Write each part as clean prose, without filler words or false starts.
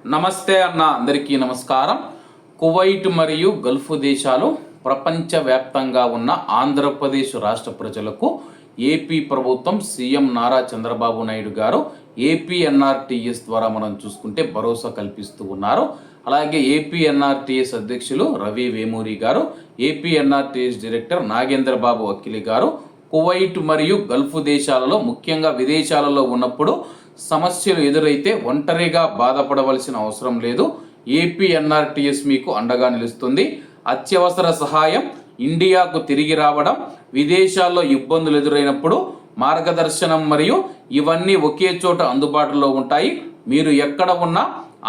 నమస్తే అన్న అందరికీ నమస్కారం. కువైట్ మరియు గల్ఫ్ దేశాలు ప్రపంచవ్యాప్తంగా ఉన్న ఆంధ్రప్రదేశ్ రాష్ట్ర ప్రజలకు ఏపీ ప్రభుత్వం సీఎం నారా చంద్రబాబు నాయుడు గారు ఏపీఎన్ఆర్టీఎస్ ద్వారా మనం చూసుకుంటే భరోసా కల్పిస్తూ ఉన్నారు. అలాగే ఏపీఎన్ఆర్టీఎస్ అధ్యక్షులు రవి వేమూరి గారు, ఏపీఎన్ఆర్టీఎస్ డైరెక్టర్ నాగేంద్ర బాబు అఖిలి గారు కువైట్ మరియు గల్ఫ్ దేశాలలో ముఖ్యంగా విదేశాలలో ఉన్నప్పుడు సమస్యలు ఎదురైతే ఒంటరిగా బాధపడవలసిన అవసరం లేదు. ఏపీఎన్ఆర్టీఎస్ మీకు అండగా నిలుస్తుంది. అత్యవసర సహాయం, ఇండియాకు తిరిగి రావడం, విదేశాల్లో ఇబ్బందులు ఎదురైనప్పుడు మార్గదర్శనం మరియు ఇవన్నీ ఒకే చోట అందుబాటులో ఉంటాయి. మీరు ఎక్కడ ఉన్నా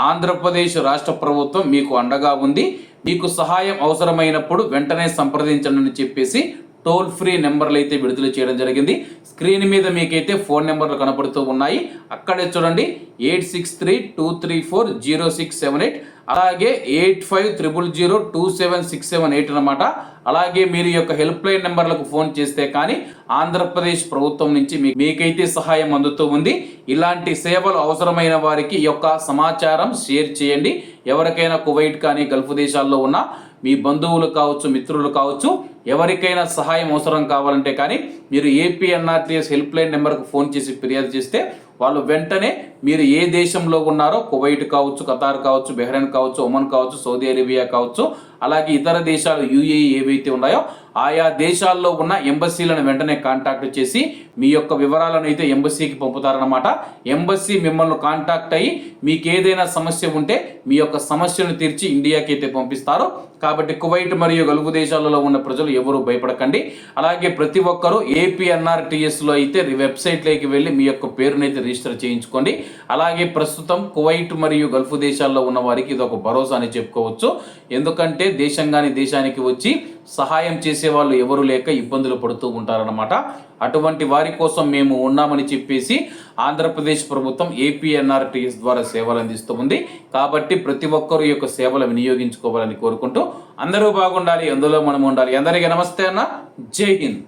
ఆంధ్రప్రదేశ్ రాష్ట్ర ప్రభుత్వం మీకు అండగా ఉంది. మీకు సహాయం అవసరమైనప్పుడు వెంటనే సంప్రదించండి చెప్పేసి టోల్ ఫ్రీ నెంబర్లు అయితే విడుదల చేయడం జరిగింది. స్క్రీన్ మీద మీకైతే ఫోన్ నెంబర్లు కనపడుతూ ఉన్నాయి. అక్కడే చూడండి 8632340678, అలాగే 8500027678 అనమాట. అలాగే మీరు యొక్క హెల్ప్ లైన్ నెంబర్లకు ఫోన్ చేస్తే కానీ ఆంధ్రప్రదేశ్ ప్రభుత్వం నుంచి మీకైతే సహాయం అందుతూ ఉంది. ఇలాంటి సేవలు అవసరమైన వారికి ఈ యొక్క సమాచారం షేర్ చేయండి. ఎవరికైనా కువైట్ కానీ గల్ఫ్ దేశాల్లో ఉన్న మీ బంధువులు కావచ్చు, మిత్రులు కావచ్చు, ఎవరికైనా సహాయం అవసరం కావాలంటే కానీ మీరు ఏపీఎన్ఆర్టీఎస్ హెల్ప్ లైన్ నెంబర్కు ఫోన్ చేసి ఫిర్యాదు చేస్తే వాళ్ళు వెంటనే మీరు ఏ దేశంలో ఉన్నారో, కువైట్ కావచ్చు, ఖతార్ కావచ్చు, బెహ్రెయిన్ కావచ్చు, ఒమన్ కావచ్చు, సౌదీ అరేబియా కావచ్చు, అలాగే ఇతర దేశాలు యూఏఈ ఏవైతే ఉన్నాయో ఆయా దేశాల్లో ఉన్న ఎంబసీలను వెంటనే కాంటాక్ట్ చేసి మీ యొక్క వివరాలను అయితే ఎంబసీకి పంపుతారనమాట. ఎంబసీ మిమ్మల్ని కాంటాక్ట్ అయ్యి మీకు ఏదైనా సమస్య ఉంటే మీ యొక్క సమస్యను తీర్చి ఇండియాకి అయితే పంపిస్తారు. కాబట్టి కువైట్ మరియు గల్ఫ్ దేశాలలో ఉన్న ప్రజలు ఎవరు భయపడకండి. అలాగే ప్రతి ఒక్కరూ ఏపీఎన్ఆర్టీఎస్లో అయితే వెబ్సైట్లోకి వెళ్ళి మీ యొక్క పేరునైతే రిజిస్టర్ చేయించుకోండి. అలాగే ప్రస్తుతం కువైట్ మరియు గల్ఫ్ దేశాల్లో ఉన్న వారికి ఇది ఒక భరోసా అని చెప్పుకోవచ్చు. ఎందుకంటే దేశానికి వచ్చి సహాయం చేసే వాళ్ళు ఎవరు లేక ఇబ్బందులు పడుతూ ఉంటారన్నమాట. అటువంటి వారి కోసం మేము ఉన్నామని చెప్పేసి ఆంధ్రప్రదేశ్ ప్రభుత్వం ఏపీఎన్ఆర్టీఎస్ ద్వారా సేవలు అందిస్తూ ఉంది. కాబట్టి ప్రతి ఒక్కరూ ఈ యొక్క సేవలు వినియోగించుకోవాలని కోరుకుంటూ అందరూ బాగుండాలి, అందులో మనం ఉండాలి. అందరికీ నమస్తే అన్న, జై హింద్.